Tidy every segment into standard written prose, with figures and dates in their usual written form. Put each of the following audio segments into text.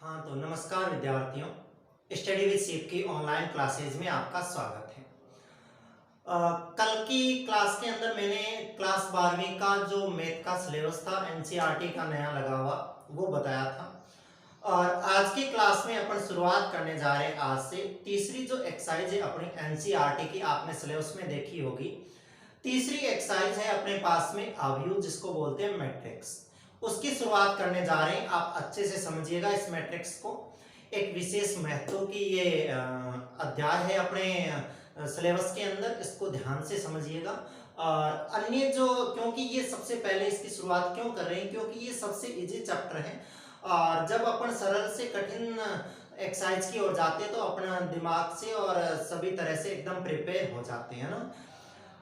हाँ तो नमस्कार विद्यार्थियों, स्टडी विद शिव की ऑनलाइन क्लासेज में आपका स्वागत है। कल की क्लास के अंदर मैंने क्लास 12वीं का जो मैथ का सिलेबस था एनसीईआरटी का नया लगा हुआ वो बताया था। और आज की क्लास में अपन शुरुआत करने जा रहे हैं आज से तीसरी जो एक्सरसाइज है अपनी एनसीईआरटी की, आपने सिलेबस में देखी होगी। तीसरी एक्सरसाइज है अपने पास में अवयव जिसको बोलते हैं मैट्रिक्स, उसकी शुरुआत करने जा रहे हैं। आप अच्छे से समझिएगा इस मैट्रिक्स को, एक विशेष महत्व की ये अध्याय है अपने सिलेबस के अंदर, इसको ध्यान से समझिएगा। और अन्य जो, क्योंकि ये सबसे पहले इसकी शुरुआत क्यों कर रहे हैं, क्योंकि ये सबसे इजी चैप्टर है। और जब अपन सरल से कठिन एक्सरसाइज की ओर जाते हैं तो अपना दिमाग से और सभी तरह से एकदम प्रिपेयर हो जाते हैं ना।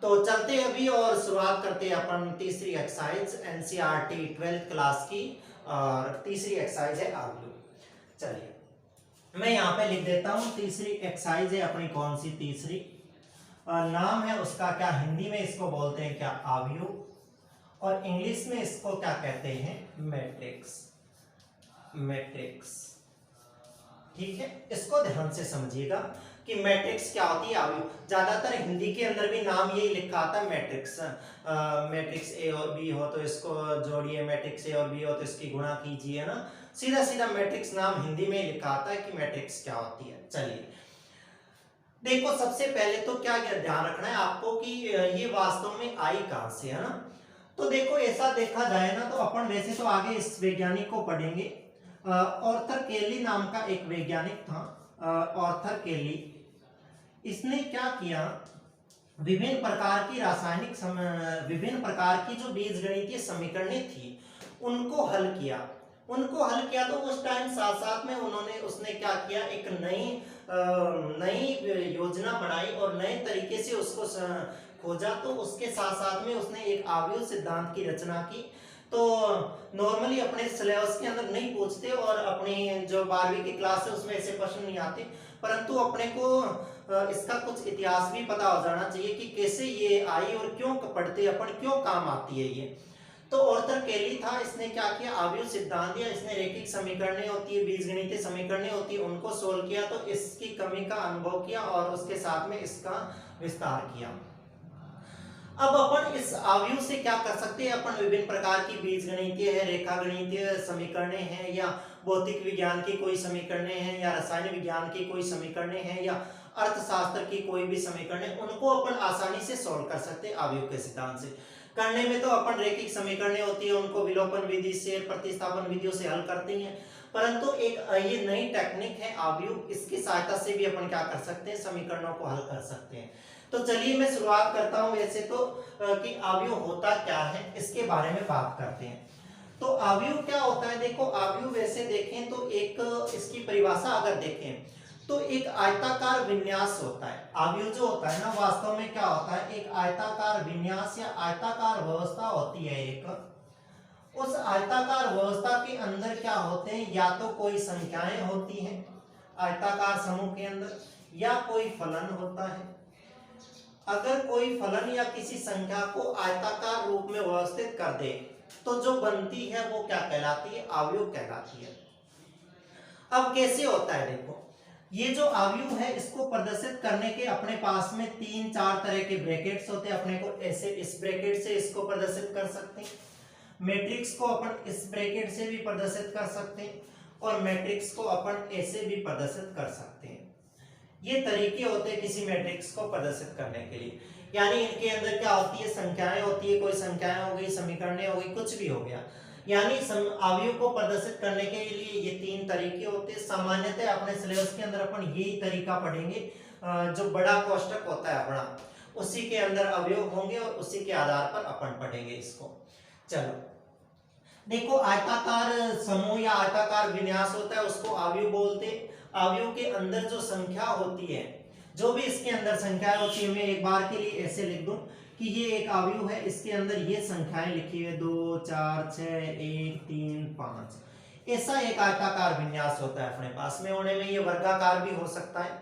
तो चलते अभी और शुरुआत करते हैं अपन तीसरी एक्सरसाइज एनसीईआरटी 12th क्लास की। और तीसरी एक्सरसाइज है अवयव। चलिए मैं यहाँ पे लिख देता हूँ, तीसरी एक्सरसाइज है अपनी कौन सी तीसरी, नाम है उसका क्या, हिंदी में इसको बोलते हैं क्या, अवयव, और इंग्लिश में इसको क्या कहते हैं, मैट्रिक्स। मैट्रिक्स, ठीक है। इसको ध्यान से समझिएगा कि मैट्रिक्स क्या होती है, अवयव। ज्यादातर हिंदी के अंदर भी नाम यही लिखा आता है मैट्रिक्स। मैट्रिक्स ए और बी हो तो इसको जोड़िए, मैट्रिक्स ए और बी हो तो इसकी गुणा कीजिए ना, सीधा सीधा मैट्रिक्स नाम हिंदी में लिखा आता है कि मैट्रिक्स क्या होती है। चलिए देखो, सबसे पहले तो क्या ध्यान रखना है आपको कि ये वास्तव में आई कहां से है ना। तो देखो ऐसा देखा जाए ना तो अपन वैसे तो आगे इस वैज्ञानिक को पढ़ेंगे। ऑर्थर केली नाम का एक वैज्ञानिक था, ऑर्थर केली। इसने क्या किया, विभिन्न प्रकार की विभिन्न प्रकार की जो बीजगणितीय समीकरणें थी उनको हल किया। तो उस टाइम साथ साथ में उसने क्या किया, एक नई योजना बनाई और नए तरीके से उसको खोजा। तो उसके साथ साथ में उसने एक अवयव सिद्धांत की रचना की। तो नॉर्मली अपने सिलेबस के अंदर नहीं पूछते और अपनी जो 12वीं की क्लास है उसमें ऐसे प्रश्न नहीं आते, परंतु अपने को इसका कुछ इतिहास भी पता हो जाना चाहिए कि कैसे ये आई और क्यों पढ़ते अपन, क्यों काम आती है ये। तो ऑर्थर केली था, इसने क्या किया, अवयव सिद्धांत दिया। इसने रैखिक समीकरणें होती है, बीजगणितीय समीकरणें होती है, उनको सोल्व किया। तो इसकी कमी का अनुभव किया और उसके साथ में इसका विस्तार किया। अब अपन इस अवयव से क्या कर सकते हैं, अपन विभिन्न प्रकार की बीजगणितीय है, रेखा गणितीय समीकरणें हैं, या भौतिक विज्ञान की कोई समीकरणें हैं, या रसायन विज्ञान की कोई समीकरणें हैं, या अर्थशास्त्र की कोई भी समीकरणें, उनको अपन आसानी से सॉल्व कर सकते हैं अवयव के सिद्धांत से। करने में तो अपन रैखिक समीकरणें होती है उनको विलोपन विधि से, प्रतिस्थापन विधियों से हल करते हैं, परंतु एक ये नई टेक्निक है अवयव, इसकी सहायता से भी अपन क्या कर सकते हैं, समीकरणों को हल कर सकते हैं। तो चलिए मैं शुरुआत करता हूं वैसे तो कि अवयव होता क्या है इसके बारे में बात करते हैं। तो अवयव क्या होता है, देखो अवयव वैसे देखें तो एक इसकी परिभाषा अगर देखें तो एक आयताकार विन्यास होता है। अवयव जो होता है ना वास्तव में क्या होता है, एक आयताकार विन्यास या आयताकार व्यवस्था होती है एक। उस आयताकार व्यवस्था के अंदर क्या होते हैं, या तो कोई संख्याएं होती हैं आयताकार समूह के अंदर, या कोई फलन होता है। अगर कोई फलन या किसी संख्या को आयताकार रूप में व्यवस्थित कर दे तो जो बनती है वो क्या कहलाती है, अवयव कहलाती है। अब कैसे होता है, देखो ये जो अवयव है इसको प्रदर्शित करने के अपने पास में 3-4 तरह के ब्रैकेट्स होते हैं। अपने को ऐसे इस ब्रैकेट से इसको प्रदर्शित कर सकते हैं, मैट्रिक्स को अपन इस ब्रैकेट से भी प्रदर्शित कर सकते हैं, और मैट्रिक्स को अपन ऐसे भी प्रदर्शित कर सकते हैं। ये तरीके होते हैं किसी मैट्रिक्स को प्रदर्शित करने के लिए। यानी इनके अंदर क्या होती है, संख्याएं होती है, कोई संख्याएं हो गई, समीकरणें हो गई, कुछ भी हो गया। यानी अवयव को प्रदर्शित करने के लिए ये 3 तरीके होते हैं। सामान्यतः अपने सिलेबस के अंदर अपन यही तरीका पढ़ेंगे, जो बड़ा कोष्टक होता है अपना उसी के अंदर अवयव होंगे और उसी के आधार पर अपन पढ़ेंगे इसको। चलो देखो, आयताकार समूह या आयताकार विन्यास होता है उसको अवयव बोलते हैं। अवयव के अंदर जो संख्या होती है, जो भी इसके अंदर संख्या होती है, मैं एक बार के लिए ऐसे लिख दूं कि ये एक अवयव है, इसके अंदर ये संख्याएं लिखी हुई 2 4 6 1 3 5, ऐसा एक आयताकार विन्यास होता है अपने पास में। होने में ये वर्गाकार भी हो सकता है।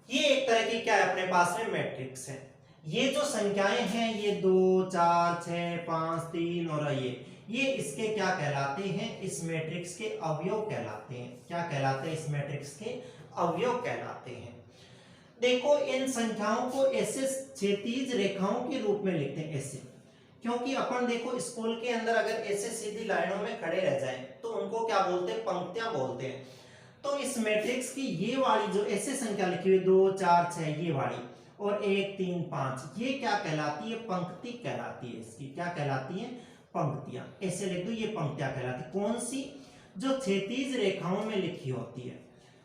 ये एक तरह की क्या है अपने पास में मैट्रिक्स है। ये जो संख्याएं हैं ये 2 4 6 5 3 और ये इसके क्या कहलाते हैं, इस मैट्रिक्स के अवयव कहलाते हैं। क्या कहलाते हैं, इस मैट्रिक्स के अवयव कहलाते हैं। देखो इन संख्याओं को ऐसे क्षैतिज रेखाओं के रूप में लिखते हैं ऐसे, क्योंकि अपन देखो स्कूल के अंदर अगर ऐसे सीधी लाइनों में खड़े रह जाएं तो उनको क्या बोलते हैं, पंक्तियां बोलते हैं। तो इस मैट्रिक्स की ये वाली जो ऐसे संख्या लिखी हुई 2 4 6 ये वाली और 1 3 5 ये क्या कहलाती है, पंक्ति कहलाती है। इसकी क्या कहलाती है, पंक्तियां। ऐसे लिख दो, ये पंक्तियां कहलाती। कौन सी, जो क्षैतिज रेखाओं में लिखी होती है,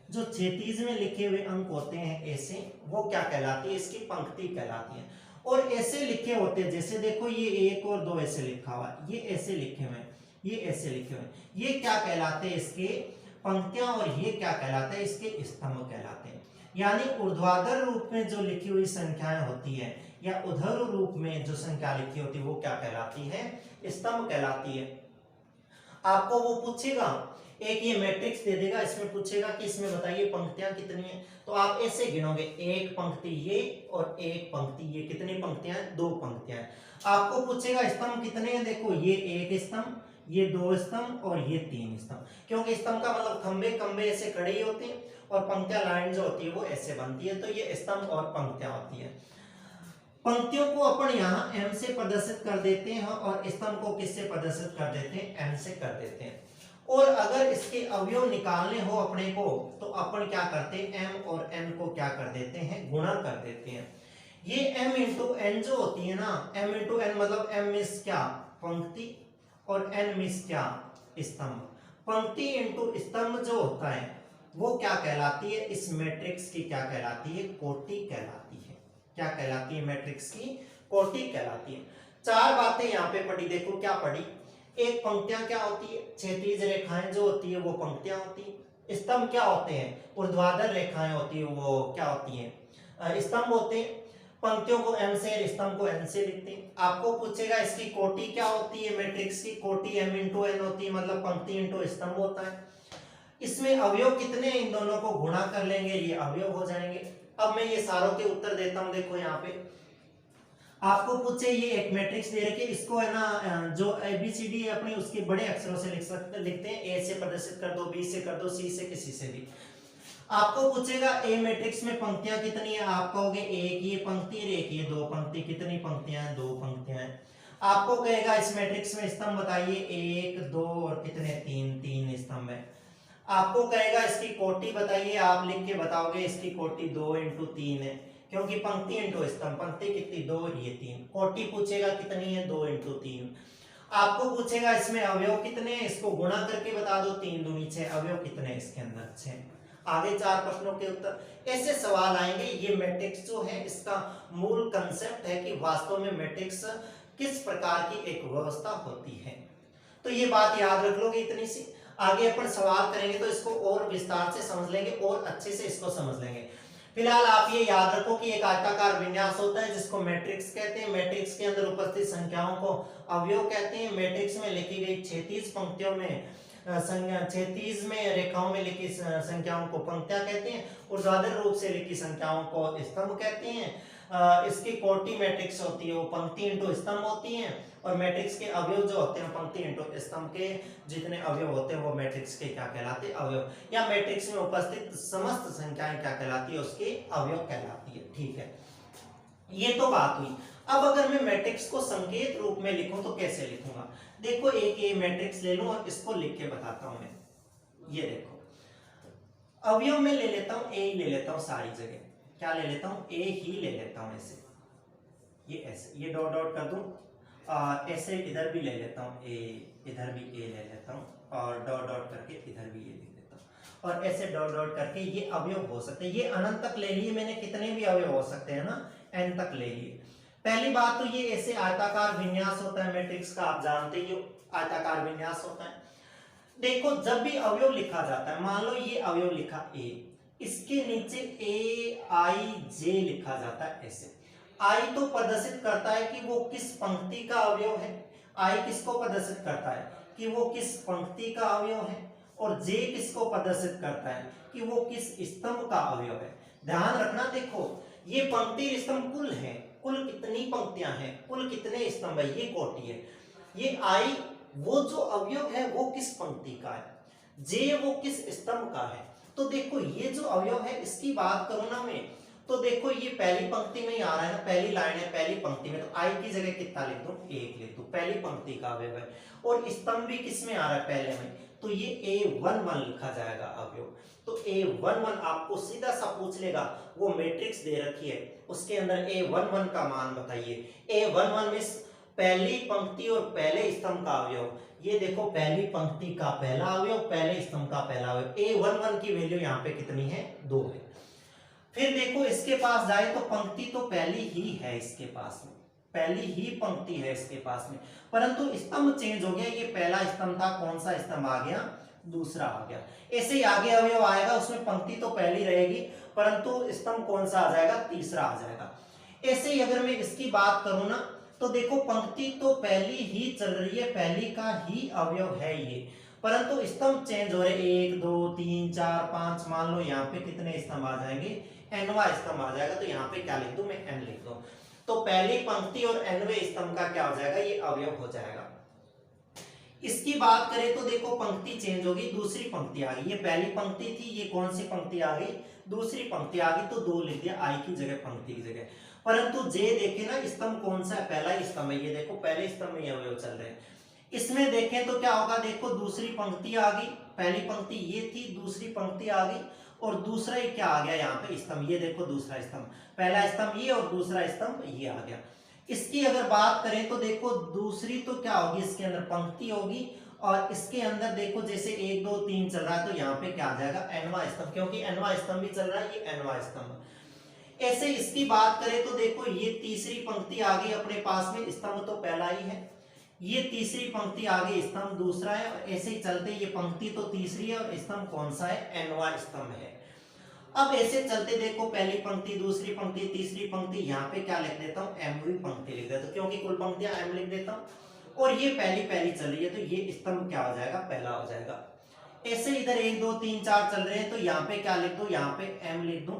जो क्षैतिज में लिखे हुए अंक होते हैं ऐसे, वो क्या कहलाती है, इसकी पंक्ति कहलाती है। और ऐसे लिखे होते हैं, जैसे देखो ये 1 और 2 ऐसे लिखा हुआ है, ये ऐसे लिखे हुए हैं, ये ऐसे लिखे हुए हैं, ये क्या कहलाते हैं, इसके पंक्तियां। और ये क्या कहलाते हैं, इसके स्तंभ कहलाते हैं। यानी ऊर्ध्वाधर रूप में जो लिखी हुई संख्याएं होती है या उधर रूप में जो संख्या लिखी होती है वो क्या कहलाती है, स्तंभ कहलाती है। आपको वो पूछेगा, एक ये मैट्रिक्स दे देगा, इसमें पूछेगा कि इसमें बताइए पंक्तियां कितनी है, तो आप ऐसे गिनोगे, एक पंक्ति ये और एक पंक्ति ये। कितनी पंक्तियां हैं, 2 पंक्तियां हैं। आपको पूछेगा स्तंभ कितने हैं, देखो ये 1 स्तंभ, ये 2 स्तंभ और ये 3 स्तंभ। क्योंकि स्तंभ का मतलब खंबे खंबे ऐसे खड़े ही होते हैं और पंक्तियां लाइन जो होती है वो ऐसे बनती है, तो ये स्तंभ और पंक्तियां होती है। पंक्तियों को अपन यहाँ m से प्रदर्शित कर देते हैं और स्तंभ को किससे प्रदर्शित कर देते हैं, n से कर देते हैं। और अगर इसके अवयव निकालने हो अपने को तो अपन क्या करते हैं, m और n को क्या कर देते हैं, गुणा कर देते हैं। ये m इंटू n जो होती है ना, m इंटू n मतलब m मीन्स क्या, पंक्ति, और n मीन्स क्या, स्तंभ। पंक्ति इंटू स्तंभ जो होता है वो क्या कहलाती है, इस मैट्रिक्स की क्या कहलाती है, कोटि कहलाती है। क्या कहलाती है, मैट्रिक्स की कोटि कहलाती है। 4 बातें यहाँ पे पढ़ी, देखो क्या पढ़ी। एक, पंक्तियां क्या होती है, क्षैतिज रेखाएं जो होती है वो पंक्तियां होती है। स्तंभ क्या होते हैं, ऊर्ध्वाधर रेखाएं होती है वो क्या होती हैं, स्तंभ होते हैं। पंक्तियों को m से, स्तंभ को n से लिखते हैं। आपको पूछेगा इसकी कोटि क्या होती है, मैट्रिक्स की कोटि m इंटू n होती है, मतलब पंक्ति इंटू स्तंभ होता है। इसमें अवयव कितने हैं, इन दोनों को गुणा कर लेंगे, ये अवयव हो जाएंगे। अब मैं ये सारों के उत्तर देता हूं। देखो यहाँ पे आपको पूछे, ये एक मैट्रिक्स दे रखी है, इसको है ना जो ABCD है अपनी उसके बड़े अक्षरों से लिखते हैं। A से प्रदर्शित कर दो, B से कर दो, C से, किसी से भी। आपको पूछेगा ए मैट्रिक्स में पंक्तियां कितनी है, आप कहोगे एक ये पंक्ति और एक ये 2 पंक्ति। कितनी पंक्तियां हैं, 2 पंक्तियां हैं। आपको कहेगा इस मैट्रिक्स में स्तंभ बताइए, 1 2 और कितने, 3 स्तंभ है। आपको कहेगा इसकी कोटि बताइए, आप लिख के बताओगे इसकी कोटि 2 इंटू 3 है, क्योंकि पंक्ति इंटू स्तंभ, पंक्ति कितनी 2 और ये 3। कोटि पूछेगा कितनी है, 2 इंटू 3। आपको पूछेगा इसमें अवयव कितने हैं, इसको गुणा करके बता दो, 3 दूनी 6। अवयव कितने हैं इसके अंदर, 6। आगे 4 प्रश्नों के उत्तर। ऐसे सवाल आएंगे। ये मैट्रिक्स जो है इसका मूल कंसेप्ट है कि वास्तव में मैट्रिक्स किस प्रकार की एक व्यवस्था होती है। तो ये बात याद रख लोगे इतनी सी। आगे अपन सवाल करेंगे तो इसको और विस्तार से समझ लेंगे और अच्छे से इसको समझ लेंगे। फिलहाल आप ये याद रखो कि एक आयताकार विन्यास होता है जिसको मैट्रिक्स कहते हैं। मैट्रिक्स के अंदर उपस्थित संख्याओं को अवयव कहते हैं। मैट्रिक्स में लिखी गई 36 पंक्तियों में संख्या 36 में रेखाओं में लिखी संख्याओं को पंक्तियां कहते हैं। ऊर्ध्वाधर रूप से लिखी संख्याओं को स्तंभ कहते हैं। इसकी कोटि मैट्रिक्स होती है वो पंक्ति इंटू स्तंभ होती है। और मैट्रिक्स के अवयव जो होते हैं पंक्ति इंटू स्तंभ के जितने अवयव होते हैं वो मैट्रिक्स के क्या कहलाते हैं, अवयव। या मैट्रिक्स में उपस्थित समस्त संख्याएं क्या कहलाती है, उसके अवयव कहलाती है। ठीक है, ये तो बात हुई। अब अगर मैं मैट्रिक्स को संकेत रूप में लिखूं तो कैसे लिखूंगा। देखो एक ये मैट्रिक्स ले लूं और इसको लिख के बताता हूं मैं। ये देखो अवयव में ले लेता हूं, ए ही ले लेता हूं सारी जगह। क्या ले लेता हूं, ए ही ले लेता हूं। ऐसे ये ऐसे ये डॉट डॉट कर दूं, ऐसे इधर भी ले लेता हूं ए, इधर भी ए ले लेता हूं और डॉट डॉट करके इधर भी ये लिख देता हूं। और ऐसे डॉट डॉट करके ये अवयव हो सकते हैं। ये अनंत तक ले लिए मैंने, कितने भी अवयव हो सकते हैं ना, n तक ले लिए। पहली बात तो ये ऐसे आयताकार विन्यास होता है मैट्रिक्स का, आप जानते ही हो आयताकार विन्यास होता है। देखो जब भी अवयव लिखा जाता है, मान लो ये अवयव लिखा ए, इसके नीचे ए आई जे लिखा जाता है ऐसे। आई तो प्रदर्शित करता है कि वो किस पंक्ति का अवयव है। आई किसको प्रदर्शित करता है कि वो किस पंक्ति का अवयव है। और जे किसको प्रदर्शित करता है कि वो किस स्तंभ का अवयव है। ध्यान रखना, देखो ये पंक्ति स्तंभ कुल है, कुल कितनी पंक्तियां हैं, कुल कितने स्तंभ है, ये कोटि है। ये आई वो जो अवयव है वो किस पंक्ति का है, जे वो किस स्तंभ का है। तो देखो ये जो अवयव है इसकी बात करूं ना मैं, तो देखो ये पहली पंक्ति में ही आ रहा है ना, पहली लाइन है पहली पंक्ति में, तो आई की जगह कितना लिख दूं, एक लिख दूं, पहली पंक्ति का अवयव है। और स्तंभ भी किस में आ रहा है, पहले में, तो ये A11 लिखा जाएगा अवयव। तो A11 आपको सीधा सा पूछ लेगा, वो मैट्रिक्स दे रखी है उसके अंदर A11 का मान बताइए। A11 में पहली पंक्ति और पहले स्तंभ का अवयव, ये देखो पहली पंक्ति का पहला अवयव, पहले स्तंभ का पहला अवयव, A11 की वैल्यू यहाँ पे कितनी है, 2 है। फिर देखो इसके पास जाए तो पंक्ति तो पहली ही है इसके पास में, पहली ही पंक्ति है इसके पास में, परंतु स्तंभ चेंज हो गया, ये पहला स्तंभ था, कौन सा स्तंभ आ गया, दूसरा आ गया। ऐसे ही आगे अवयव आएगा, उसमें पंक्ति तो पहली रहेगी परंतु स्तंभ कौन सा आ जाएगा, तीसरा आ जाएगा। ऐसे ही अगर मैं इसकी बात करूं ना, तो देखो पंक्ति तो पहली ही चल रही है, पहली का ही अवयव है ये, परंतु स्तंभ चेंज हो रहे, 1 2 3 4 5, मान लो यहाँ पे कितने स्तंभ आ जाएंगे, nवा स्तंभ आ जाएगा। तो यहाँ पे क्या लिख दूं मैं, n लिख दूं। तो पहली पंक्ति और nवें स्तंभ का क्या हो जाएगा, ये अवयव हो जाएगा। इसकी बात करें तो देखो पंक्ति चेंज होगी, दूसरी पंक्ति आ गई, ये पहली पंक्ति थी, ये कौन सी पंक्ति आ गई, दूसरी पंक्ति आ गई, तो 2 लिख दिया आई की जगह, पंक्ति की जगह। परंतु जे देखे ना, स्तंभ कौन सा है, पहला ही स्तंभ है, ये देखो पहले स्तंभ में अवयव चल रहे हैं। इसमें देखें तो क्या होगा, देखो दूसरी पंक्ति आ गई, पहली पंक्ति ये थी, दूसरी पंक्ति आ गई, और दूसरा ही क्या आ गया यहाँ पे, स्तंभ, ये देखो दूसरा स्तंभ, पहला स्तंभ ये और दूसरा स्तंभ ये आ गया। इसकी अगर बात करें तो देखो दूसरी तो क्या होगी, इसके अंदर पंक्ति होगी, और इसके अंदर देखो जैसे 1 2 3 चल रहा है, तो यहाँ पे क्या आ जाएगा, nवा स्तंभ, क्योंकि nवा स्तंभ भी चल रहा है, ये nवा स्तंभ। ऐसे इसकी बात करें तो देखो ये तीसरी पंक्ति आ गई अपने पास में, स्तंभ तो पहला ही है, ये तीसरी पंक्ति आ गई, स्तंभ दूसरा है, और ऐसे ही चलते ये पंक्ति तो तीसरी है और स्तंभ कौन सा है, nवा स्तंभ है। अब ऐसे चलते देखो पहली पंक्ति, दूसरी पंक्ति, तीसरी पंक्ति, यहाँ पे क्या लिख देता हूँ, mवीं पंक्ति लिख देता हूँ, क्योंकि कुल पंक्तियां m लिख देता हूँ, और ये पहली चल रही है, तो ये स्तंभ क्या हो जाएगा, पहला हो जाएगा। ऐसे इधर 1 2 3 4 चल रहे हैं, तो यहाँ पे क्या लिख दूं, यहाँ पे m लिख दूं,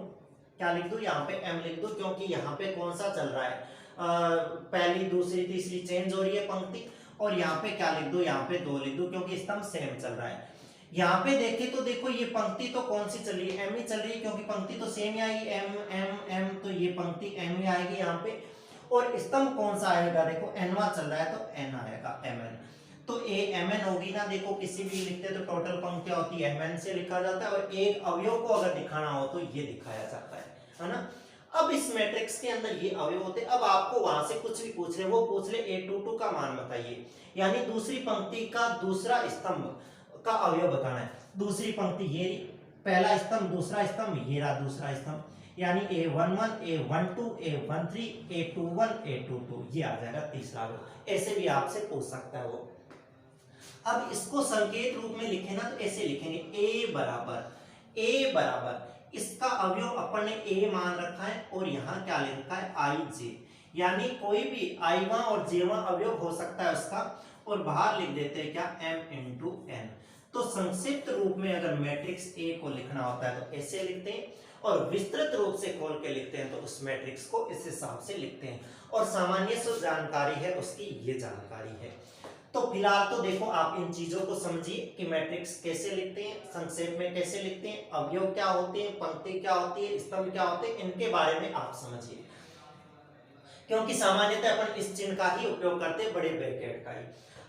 क्या लिख दूं, यहाँ पे m लिख दूं, क्योंकि यहाँ पे कौन सा चल रहा है, पहली दूसरी तीसरी चेंज हो रही है पंक्ति, और यहाँ पे क्या लिख दूं, यहाँ पे 2 लिख दूं, क्योंकि स्तंभ सेम चल रहा है। यहाँ पे देखे तो देखो ये पंक्ति तो कौन सी चल रही है, m ही चल रही है, क्योंकि पंक्ति तो सेम ही आएगी, m, तो ये पंक्ति m ही आएगी यहाँ पे, और स्तंभ कौन सा आएगा, देखो nवा चल रहा है, तो n आएगा, mn। तो a mn होगी ना, देखो किसी भी लिखते तो टोटल पंक्तियां होती है mn से लिखा जाता है, और एक अवयव को अगर दिखाना हो तो ये दिखाया जाता है ना। अब इस मैट्रिक्स के अंदर ये अवयव होते हैं। अब आपको वहां से कुछ भी पूछ ले, वो पूछ ले A22 का मान बताइए, यानी दूसरी पंक्ति का दूसरा स्तंभ का अवयव बताना है। दूसरी पंक्ति ये पहला स्तंभ, दूसरा स्तंभ, ये रहा दूसरा स्तंभ, यानी A11 A12 A13 A21 A22, ये आ जाएगा तीसरा अवयव। ऐसे भी आपसे पूछ सकता है वो। अब इसको संकेत रूप में लिखे ना, तो ऐसे लिखेंगे A बराबर इसका अवयव अपन ने A मान रखा है, और यहाँ क्या ले रखा है, IJ, यानी कोई भी आईवा और जेवा अवयव हो सकता है उसका, और बाहर लिख देते हैं क्या, m इंटू n। तो संक्षिप्त रूप में अगर मैट्रिक्स A को लिखना होता है तो ऐसे लिखते हैं, और विस्तृत रूप से खोल के लिखते हैं तो उस मैट्रिक्स को इस हिसाब से लिखते हैं, और सामान्य जो जानकारी है उसकी ये जानकारी है। तो फिलहाल तो देखो आप इन चीजों को समझिए कि मैट्रिक्स कैसे लिखते हैं, संक्षेप में कैसे लिखते हैं, अवयव क्या होते हैं, पंक्ति क्या होती है, स्तंभ क्या होते हैं, इनके बारे में आप समझिए, क्योंकि सामान्यतः अपन इस चिन्ह का ही उपयोग करते हैं, बड़े ब्रैकेट का ही।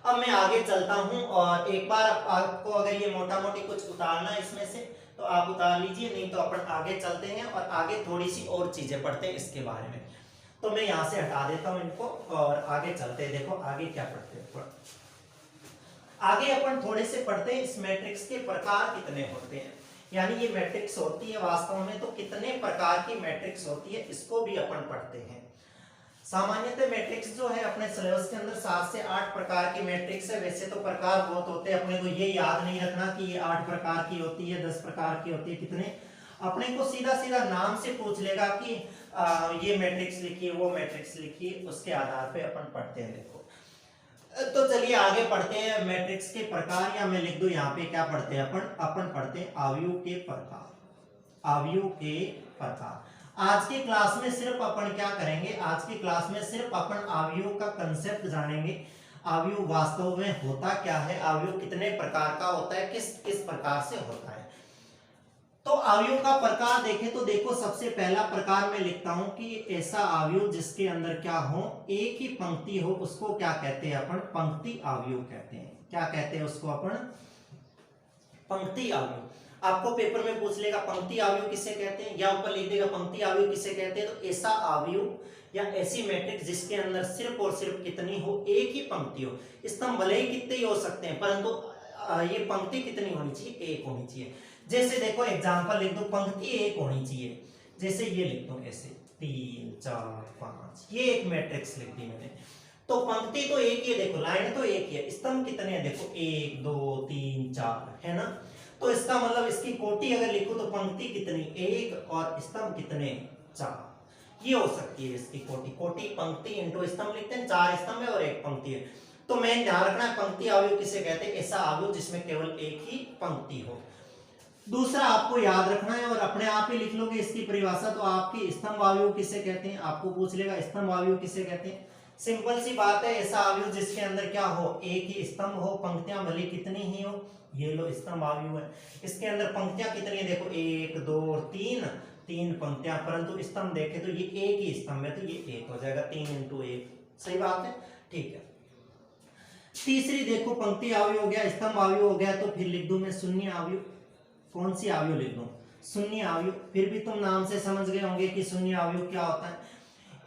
अब मैं आगे चलता हूं, और एक बार आपको अगर ये मोटा मोटी कुछ उतारना है इसमें से तो आप उतार लीजिए, नहीं तो अपन आगे चलते हैं और आगे थोड़ी सी और चीजें पढ़ते हैं इसके बारे में। तो मैं यहाँ से हटा देता हूँ इनको और आगे चलते हैं। देखो आगे क्या पढ़ते हैं, आगे अपन थोड़े से पढ़ते हैं इस मैट्रिक्स के प्रकार कितने होते हैं, यानी ये मैट्रिक्स होती है वास्तव में तो कितने प्रकार की मैट्रिक्स होती है, इसको भी अपन पढ़ते हैं। सामान्यतः मैट्रिक्स जो है अपने सिलेबस के अंदर 7 से 8 प्रकार की मैट्रिक्स है। वैसे तो प्रकार बहुत होते हैं, अपने को ये याद नहीं रखना कि ये 8 प्रकार की होती है, 10 प्रकार की होती है, कितने, अपने को सीधा सीधा नाम से पूछ लेगा कि ये मैट्रिक्स लिखिए, वो मैट्रिक्स लिखिए, उसके आधार पे अपन पढ़ते हैं। देखो तो चलिए आगे पढ़ते हैं मैट्रिक्स के प्रकार, या मैं लिख दूं यहाँ पे क्या पढ़ते हैं अपन पढ़ते हैं अवयव के प्रकार। अवयव के प्रकार, आज के क्लास में सिर्फ अपन क्या करेंगे, आज की क्लास में सिर्फ अपन अवयव का कंसेप्ट जानेंगे। अवयव वास्तव में होता क्या है, अवयव कितने प्रकार का होता है, किस किस प्रकार से होता है। तो अवयव का प्रकार देखें तो देखो, सबसे पहला प्रकार मैं लिखता हूं कि ऐसा अवयव जिसके अंदर क्या हो, एक ही पंक्ति हो, उसको क्या कहते हैं अपन, पंक्ति अवयव कहते हैं। क्या कहते हैं उसको अपन, पंक्ति अवयव। आपको पेपर में पूछ लेगा पंक्ति अवयव किसे कहते हैं, या ऊपर लिख देगा पंक्ति अवयव किसे कहते हैं। तो ऐसा अवयव या ऐसी मैट्रिक्स जिसके अंदर सिर्फ और सिर्फ कितनी हो, एक ही पंक्ति हो। स्तंभ भले ही कितने ही हो सकते हैं, परंतु ये पंक्ति कितनी होनी चाहिए, एक होनी चाहिए। जैसे देखो एग्जांपल लिख दो, पंक्ति एक होनी चाहिए। जैसे ये लिख दो ऐसे 3 4 5, ये एक मैट्रिक्स लिख दी मैंने। तो पंक्ति तो एक ही है, देखो लाइन तो एक ही है, स्तंभ कितने हैं, देखो 1 2 3 4 है ना। तो इसका मतलब इसकी कोटि अगर लिखो तो पंक्ति कितनी, एक, और स्तंभ कितने, 4। ये हो सकती है इसकी कोटि। कोटि पंक्ति इंटू स्तंभ लिखते हैं, 4 स्तंभ है और एक पंक्ति है। तो मैं ध्यान रखना है पंक्ति अवयव किसे कहते हैं, ऐसा अवयव जिसमें केवल एक ही पंक्ति हो। दूसरा आपको याद रखना है और अपने आप ही लिख लोगे इसकी परिभाषा। तो आपकी स्तंभ अवयव किसे कहते हैं, आपको पूछ लेगा स्तंभ अवयव किसे कहते हैं। सिंपल सी बात है, ऐसा अवयव जिसके अंदर क्या हो, एक ही स्तंभ हो, पंक्तियां भले कितनी ही हो। ये लो स्तंभ अवयव है, इसके अंदर पंक्तियां कितनी है, देखो 1 2 और 3 पंक्तियां, परंतु स्तंभ देखे तो ये एक ही स्तंभ है, तो ये एक हो जाएगा, 3 × 1। सही बात है, ठीक है। तीसरी देखो पंक्ति अवयव हो गया, स्तंभ अवयव हो गया, तो फिर लिख दूं मैं शून्य अवयव। कौन सी अवयव लिख दूं, शून्य अवयव। फिर भी तुम नाम से समझ गए होंगे कि शून्य अवयव क्या होता है।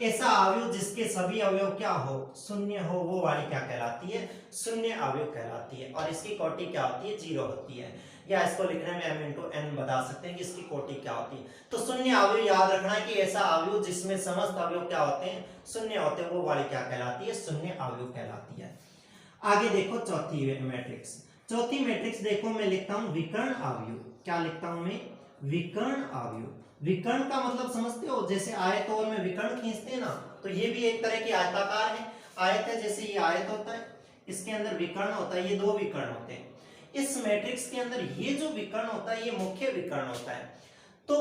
ऐसा अवयव जिसके सभी अवयव क्या हो, शून्य हो, वो वाली क्या कहलाती है, शून्य अवयव कहलाती है। और इसकी कोटि क्या होती है, 0 होती है। या इसको लिखने में m × n बता सकते हैं कि इसकी कोटि क्या होती है। तो शून्य अवयव याद रखना है कि ऐसा अवयव जिसमें समस्त अवयव क्या होते हैं, शून्य होते हैं, वो वाली क्या कहलाती है, शून्य अवयव कहलाती है। आगे देखो चौथी मैट्रिक्स। चौथी मैट्रिक्स देखो मैं लिखता हूं विकर्ण अवयव। क्या लिखता हूं मैं, विकर्ण अवयव। विकर्ण का मतलब समझते हो, जैसे आयत और में विकर्ण खींचते हैं ना, तो ये भी एक तरह की आयताकार है, आयत है। जैसे ये आयत होता है, इसके अंदर विकर्ण होता है, ये 2 विकर्ण होते हैं। इस मैट्रिक्स के अंदर ये जो विकर्ण होता है, ये मुख्य विकर्ण होता है। तो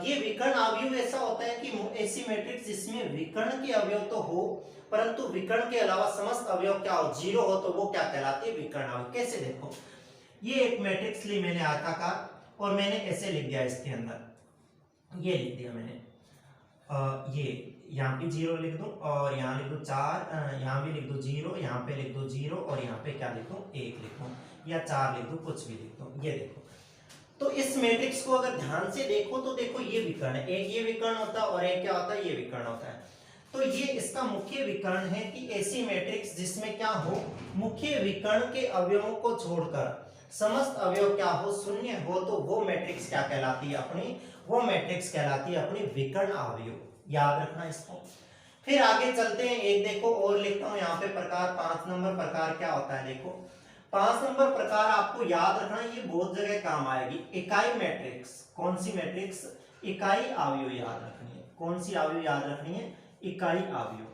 ये विकर्ण अवयव ऐसा होता है कि ऐसी मैट्रिक्स जिसमें विकर्ण के अवयव तो हो, परंतु विकर्ण के अलावा समस्त अवयव क्या हो, 0 हो, तो वो क्या कहलाती है, विकर्ण अवयव। कैसे देखो, ये एक मैट्रिक्स ली मैंने आयताकार, और मैंने ऐसे लिख दिया इसके अंदर, ये लिख दिया मैंने, ये यहाँ पे 0 लिख दूं, और यहाँ लिख दूं 4, यहाँ भी लिख दूं 0, यहाँ पे लिख दूं 0, और यहाँ पे क्या लिख दूं, 1 लिख दूं, या 4 लिख दूं, कुछ भी लिख दूं। ये देखो, तो इस मैट्रिक्स को अगर ध्यान से देखो तो देखो ये विकर्ण है, एक ये विकर्ण होता है और एक क्या होता है, ये विकर्ण होता है। तो ये इसका मुख्य विकर्ण है कि ऐसी मैट्रिक्स जिसमें क्या हो, मुख्य विकर्ण के अवयवों को छोड़कर समस्त अवयव क्या हो, शून्य हो, तो वो मैट्रिक्स क्या कहलाती है अपनी, वो मैट्रिक्स कहलाती है अपनी विकर्ण अवयव। याद रखना इसको। फिर आगे चलते हैं, एक देखो और लिखता हूं यहाँ पे प्रकार, 5 नंबर प्रकार क्या होता है। देखो 5 नंबर प्रकार आपको याद रखना, ये बहुत जगह काम आएगी। इकाई मैट्रिक्स। कौन सी मैट्रिक्स, इकाई अवयव याद रखनी है। कौन सी अवयव याद रखनी है, इकाई अवयव।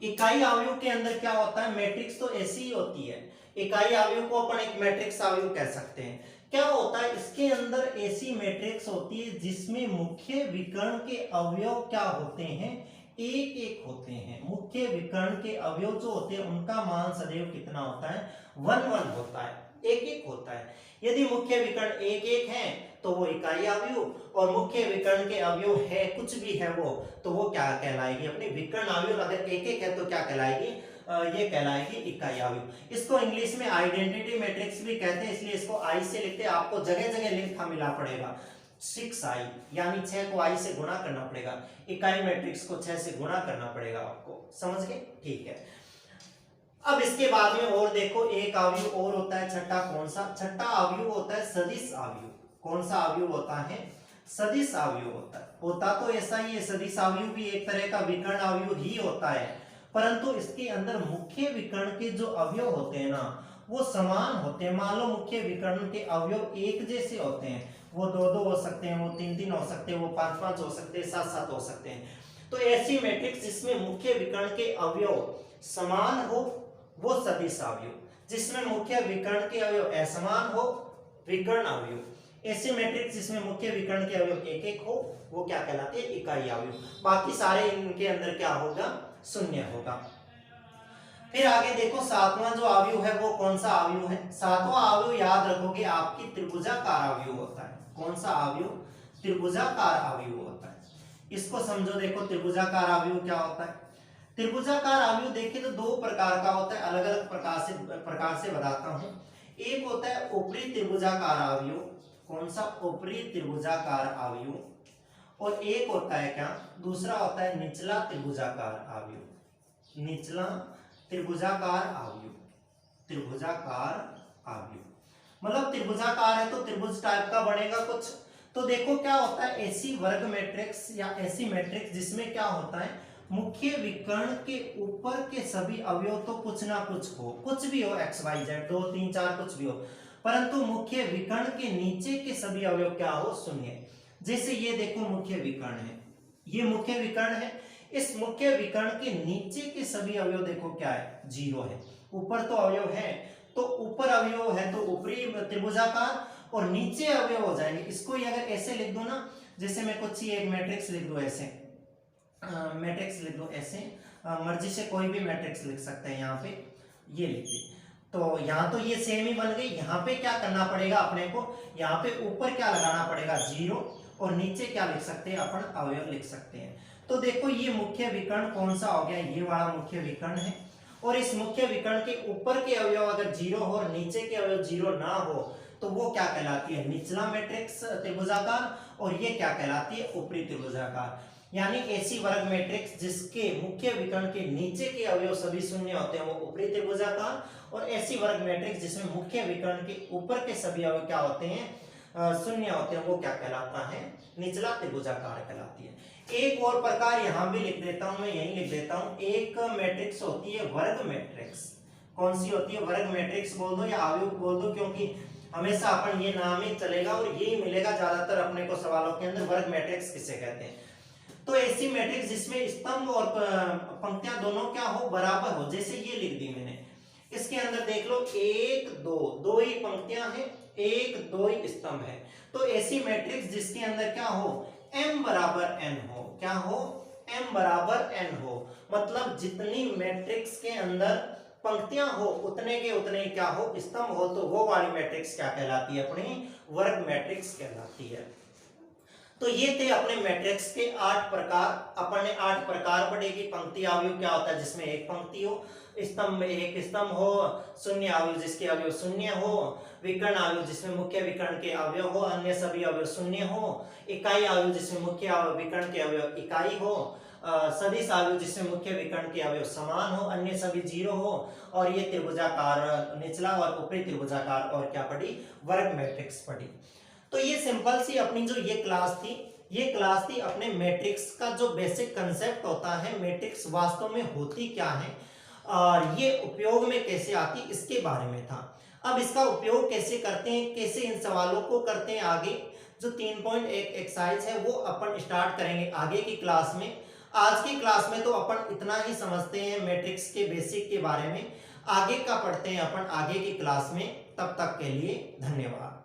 इकाई अवयव के अंदर क्या होता है, मैट्रिक्स तो ऐसी ही होती है, इकाई अवयव को अपन एक मैट्रिक्स अवयव कह सकते हैं। क्या होता है, इसके अंदर ऐसी मैट्रिक्स होती है जिसमें मुख्य विकर्ण के अवयव क्या होते हैं, एक एक होते हैं। मुख्य विकर्ण के अवयव जो होते हैं उनका मान सदैव कितना होता है, 1 1 होता है, एक एक होता है। यदि मुख्य विकर्ण एक एक है तो वो इकाई अवयव, और मुख्य विकर्ण के अवयव है कुछ भी है वो, तो वो क्या कहलाएगी, अपनी विकर्ण अवयव। अगर एक एक है तो क्या कहलाएगी, ये कहलाएगी इकाई अवयव। इसको इंग्लिश में आइडेंटिटी मैट्रिक्स भी कहते हैं, इसलिए इसको आई से लिखते हैं। आपको जगह जगह लिखा मिला पड़ेगा, 6i, यानी 6 को i से गुणा करना पड़ेगा, इकाई मैट्रिक्स को 6 से गुणा करना पड़ेगा आपको। समझ गए, ठीक है। अब इसके बाद में और देखो, एक अवयव और होता है छठा। कौन सा, छठा अवयव होता है सदिश अवयव। कौन सा अवयव होता है, सदिश अवयव होता है। होता तो ऐसा ही है, सदिश अवयव भी एक तरह का विकर्ण अवयव ही होता है, परंतु इसके अंदर मुख्य विकर्ण के जो अवयव होते हैं ना, वो समान होते हैं। मान लो मुख्य विकर्ण के अवयव एक जैसे होते हैं, वो 2 2 हो सकते हैं, वो 3 3 हो सकते हैं, वो 5 5 हो सकते हैं, 7 7 हो सकते हैं। तो ऐसी मैट्रिक्स जिसमें मुख्य विकर्ण के अवयव समान हो, वो सदिश अवयव। जिसमें मुख्य विकर्ण के अवयव असमान हो, विकर्ण अवयव। ऐसे मैट्रिक्स जिसमें मुख्य विकर्ण के अवयव एक एक हो वो क्या कहलाते हैं, इकाई अवयव। बाकी सारे इनके अंदर क्या होगा, शून्य होगा। फिर आगे देखो सातवां जो अवयव है वो कौन सा अवयव है, सातवां अवयव याद रखोगे आपकी त्रिभुजाकार अवयव होता है। कौन सा अवयव, त्रिभुजाकार अवयव होता है। इसको समझो, देखो त्रिभुजाकार अवयव क्या होता है। त्रिभुजाकार अवयव देखें तो दो प्रकार का होता है, अलग अलग प्रकार से बताता हूं। एक होता है ऊपरी त्रिभुजाकार अवयव, कौन सा, ऊपरी त्रिभुजाकार अवयव, और एक होता है क्या, दूसरा होता है निचला त्रिभुजाकार अवयव। निचला त्रिभुजाकार अवयव, त्रिभुजाकार अवयव मतलब त्रिभुजाकार है तो त्रिभुज टाइप का बनेगा कुछ। तो देखो क्या होता है, ऐसी वर्ग मैट्रिक्स या ऐसी मैट्रिक्स जिसमें क्या होता है, मुख्य विकर्ण के ऊपर के सभी अवयव तो कुछ ना कुछ हो, कुछ भी हो, एक्स वाई जेड 2 3 4 कुछ भी हो, परंतु मुख्य विकर्ण के नीचे के सभी अवयव क्या हो, शून्य। जैसे ये देखो मुख्य विकर्ण है, ये मुख्य विकर्ण है, इस मुख्य विकर्ण के नीचे के सभी अवयव देखो क्या है, 0 है। ऊपर तो अवयव है, तो ऊपर अवयव है तो ऊपरी त्रिभुजाकार, और नीचे अवयव हो जाएंगे। इसको ही अगर ऐसे लिख दो ना, जैसे मैं कुछ ही एक मैट्रिक्स लिख दो ऐसे, मैट्रिक्स लिख दो ऐसे, मर्जी से कोई भी मैट्रिक्स लिख सकते हैं, यहाँ पे ये लिख दी, तो यहाँ तो ये सेम ही बन गई। यहाँ पे क्या करना पड़ेगा अपने को, यहाँ पे ऊपर क्या लगाना पड़ेगा, 0, और नीचे क्या लिख सकते हैं अपन, अवयव लिख सकते हैं। तो देखो ये मुख्य विकर्ण कौन सा हो गया, ये वाला मुख्य विकर्ण है, और इस मुख्य विकर्ण के ऊपर के अवयव अगर 0 हो और नीचे के अवयव 0 ना हो तो वो क्या कहलाती है, निचला मैट्रिक्स त्रिभुजाकार, और ये क्या कहलाती है, ऊपरी त्रिभुजाकार। यानी ऐसी वर्ग मैट्रिक्स जिसके मुख्य विकर्ण के नीचे के अवयव सभी शून्य होते हैं वो ऊपरी त्रिभुजाकार, और ऐसी वर्ग मैट्रिक्स जिसमें मुख्य विकर्ण के ऊपर के सभी अवयव क्या होते हैं, शून्य होते हैं, वो क्या कहलाता है, निचला त्रिभुजाकार कहलाती है। एक और प्रकार यहां भी लिख देता हूं, मैं यही लिख देता हूं, एक मैट्रिक्स होती है वर्ग मैट्रिक्स। कौन सी होती है, वर्ग मैट्रिक्स बोल दो या अवयव बोल दो, क्योंकि हमेशा अपन ये नाम ही चलेगा और यही मिलेगा ज्यादातर अपने को सवालों के अंदर, वर्ग मैट्रिक्स किसे कहते हैं। तो ऐसी मैट्रिक्स जिसमें स्तंभ और पंक्तियां दोनों क्या हो, बराबर हो, जैसे ये लिख दी मैंने। इसके अंदर देख लो 1 2, 2 ही पंक्तियां हैं, 1 2 ही स्तंभ है। तो ऐसी मैट्रिक्स जिसके अंदर क्या हो, m बराबर n हो, क्या हो, m बराबर n हो, मतलब जितनी मैट्रिक्स के अंदर पंक्तियां हो उतने के उतने क्या हो, स्तंभ हो, तो वो वाली मैट्रिक्स क्या कहलाती है, अपनी वर्ग मैट्रिक्स कहलाती है। तो ये थे अपने मैट्रिक्स के 8 प्रकार। अपन ने 8 प्रकार पढ़े कि पंक्ति अवयव क्या होता है, जिसमें एक पंक्ति हो, स्तंभ में एक स्तंभ हो, शून्य अवयव जिसके अवयव शून्य हो, विकर्ण अवयव जिसमें मुख्य विकर्ण के अवयव हो, अन्य सभी अवयव शून्य हो, इकाई अवयव जिसमें मुख्य विकर्ण के अवयव इकाई हो, सदिश अवयव जिसमें मुख्य विकर्ण के अवयव समान हो, अन्य सभी 0 हो, और ये त्रिभुजाकार निचला और ऊपरी त्रिभुजाकार और क्या पढ़ी, वर्ग मैट्रिक्स पढ़ी। तो ये सिंपल सी अपनी जो ये क्लास थी, ये क्लास थी अपने मैट्रिक्स का जो बेसिक कंसेप्ट होता है, मैट्रिक्स वास्तव में होती क्या है और ये उपयोग में कैसे आती, इसके बारे में था। अब इसका उपयोग कैसे करते हैं, कैसे इन सवालों को करते हैं, आगे जो 3.1 एक्सरसाइज है वो अपन स्टार्ट करेंगे आगे की क्लास में। आज की क्लास में तो अपन इतना ही समझते हैं मैट्रिक्स के बेसिक के बारे में, आगे का पढ़ते हैं अपन आगे की क्लास में। तब तक के लिए धन्यवाद।